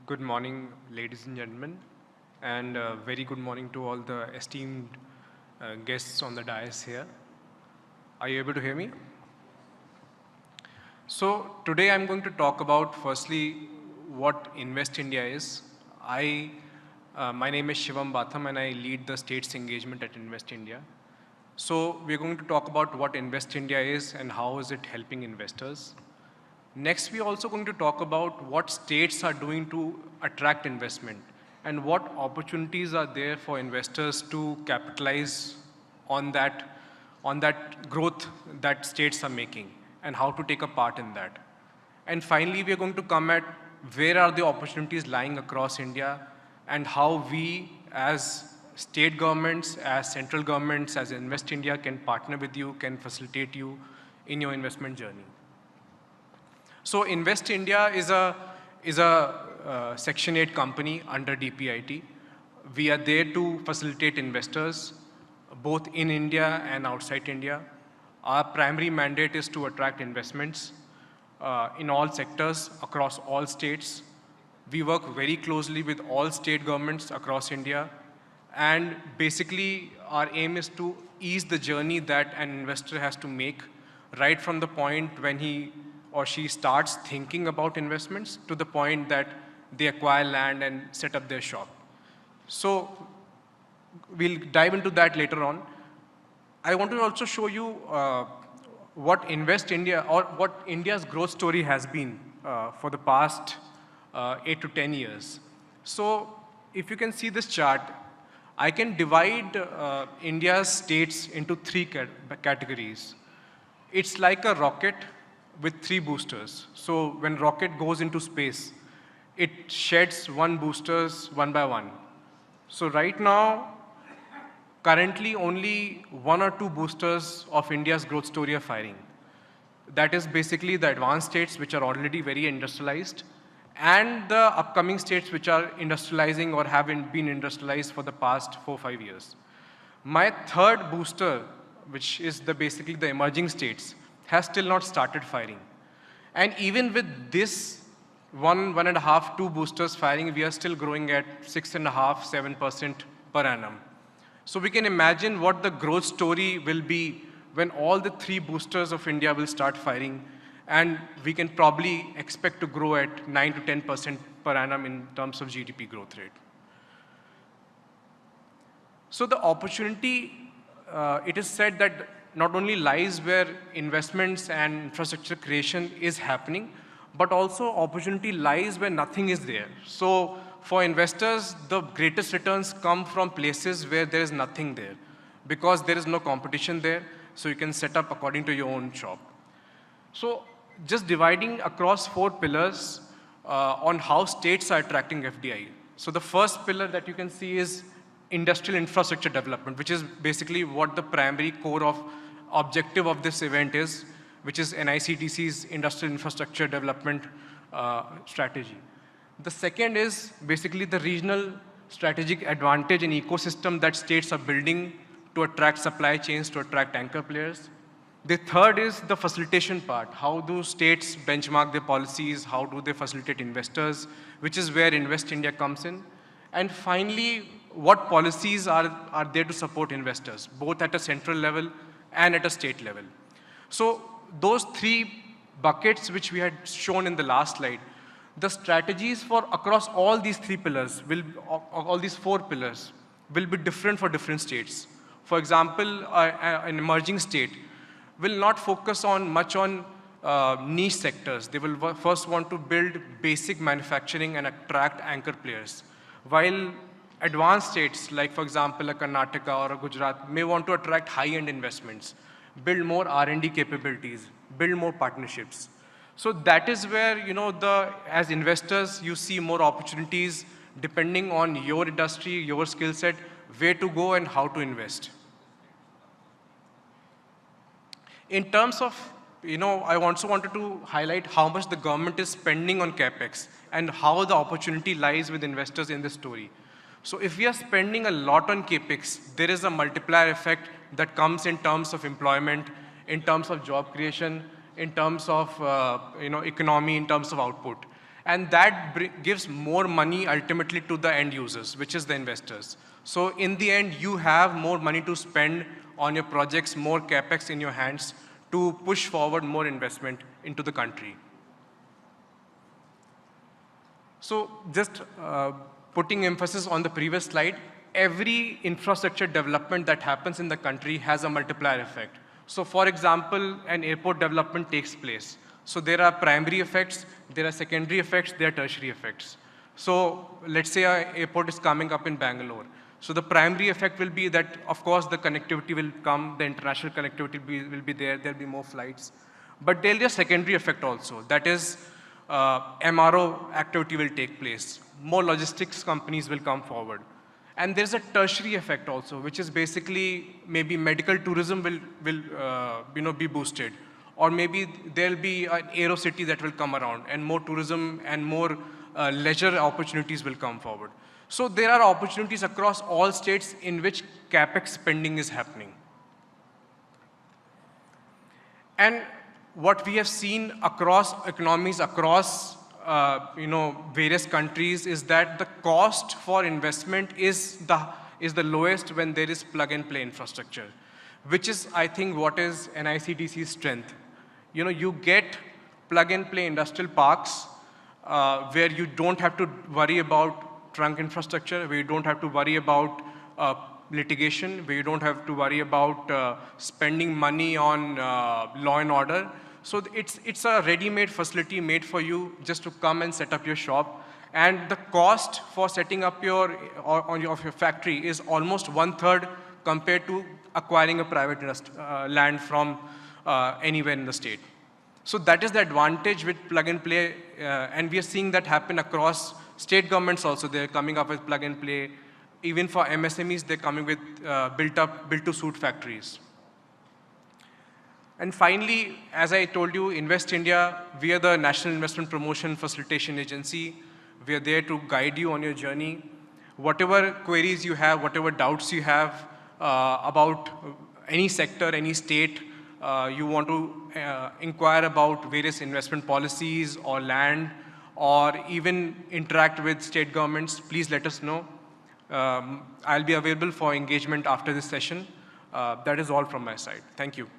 Good morning, ladies and gentlemen, and very good morning to all the esteemed guests on the dais here. Are you able to hear me? So today I'm going to talk about firstly what Invest India is. My name is Shivam Batham and I lead the state's engagement at Invest India. So we're going to talk about what Invest India is and how is it helping investors. Next, we're also going to talk about what states are doing to attract investment and what opportunities are there for investors to capitalize on that growth that states are making and how to take a part in that. And finally, we are going to come at where are the opportunities lying across India and how we as state governments, as central governments, as Invest India can partner with you, can facilitate you in your investment journey. So Invest India is a Section 8 company under DPIT. We are there to facilitate investors both in India and outside India. Our primary mandate is to attract investments in all sectors across all states. We work very closely with all state governments across India. And basically, our aim is to ease the journey that an investor has to make right from the point when he or she starts thinking about investments to the point that they acquire land and set up their shop. So we'll dive into that later on. I want to also show you what Invest India or what India's growth story has been for the past 8 to 10 years. So if you can see this chart, I can divide India's states into three categories. It's like a rocket with 3 boosters. So when rocket goes into space, it sheds 1 boosters one by one. So right now, currently only 1 or 2 boosters of India's growth story are firing. That is basically the advanced states which are already very industrialized and the upcoming states which are industrializing or haven't been industrialized for the past 4-5 years. My third booster, which is basically the emerging states, has still not started firing. And even with this 1.5, 2 boosters firing, we are still growing at 6.5%, 7% per annum. So we can imagine what the growth story will be when all the 3 boosters of India will start firing, and we can probably expect to grow at 9 to 10% per annum in terms of GDP growth rate. So the opportunity, it is said that not only lies where investments and infrastructure creation is happening, but also opportunity lies where nothing is there. So for investors, the greatest returns come from places where there is nothing there, because there is no competition there, so you can set up according to your own shop. So just dividing across 4 pillars on how states are attracting FDI. So the first pillar that you can see is industrial infrastructure development, which is basically what the primary core objective of this event is, which is NICDC's industrial infrastructure development strategy. The second is basically the regional strategic advantage and ecosystem that states are building to attract supply chains, to attract anchor players. The third is the facilitation part. How do states benchmark their policies? How do they facilitate investors? Which is where Invest India comes in. And finally, what policies are there to support investors, both at a central level and at a state level. So those 3 buckets which we had shown in the last slide, the strategies for across all these 3 pillars, all these 4 pillars, will be different for different states. For example, an emerging state will not focus much on niche sectors. They will first want to build basic manufacturing and attract anchor players. While advanced states, like for example, a Karnataka or a Gujarat, may want to attract high-end investments, build more R&D capabilities, build more partnerships. So that is where, as investors, you see more opportunities depending on your industry, your skill set, where to go and how to invest. In terms of, I also wanted to highlight how much the government is spending on CapEx and how the opportunity lies with investors in this story. So if we are spending a lot on CapEx, there is a multiplier effect that comes in terms of employment, in terms of job creation, in terms of economy, in terms of output. And that gives more money ultimately to the end users, which is the investors. So in the end, you have more money to spend on your projects, more capex in your hands to push forward more investment into the country. So just putting emphasis on the previous slide, every infrastructure development that happens in the country has a multiplier effect. So for example, an airport development takes place. So there are primary effects, there are secondary effects, there are tertiary effects. So let's say an airport is coming up in Bangalore. So the primary effect will be that, of course, the connectivity will come, the international connectivity will be there, there'll be more flights. But there'll be a secondary effect also. That is, MRO activity will take place. More logistics companies will come forward. And there's a tertiary effect also, which is basically maybe medical tourism will be boosted. Or maybe there'll be an aero city that will come around, and more tourism and more leisure opportunities will come forward. So there are opportunities across all states in which capex spending is happening. And what we have seen across economies, across various countries, is that the cost for investment is the lowest when there is plug-and-play infrastructure, which is, I think, what is NICDC's strength. You get plug-and-play industrial parks where you don't have to worry about trunk infrastructure, where you don't have to worry about litigation, where you don't have to worry about spending money on law and order. So it's a ready-made facility made for you just to come and set up your shop. And the cost for setting up your factory is almost 1/3 compared to acquiring a private land from anywhere in the state. So that is the advantage with plug and play, and we are seeing that happen across state governments also. They're coming up with plug and play. Even for MSMEs, they're coming with built-to-suit factories. And finally, as I told you, Invest India, we are the National Investment Promotion Facilitation Agency. We are there to guide you on your journey. Whatever queries you have, whatever doubts you have about any sector, any state, you want to inquire about various investment policies or land, or even interact with state governments, please let us know. I'll be available for engagement after this session. That is all from my side. Thank you.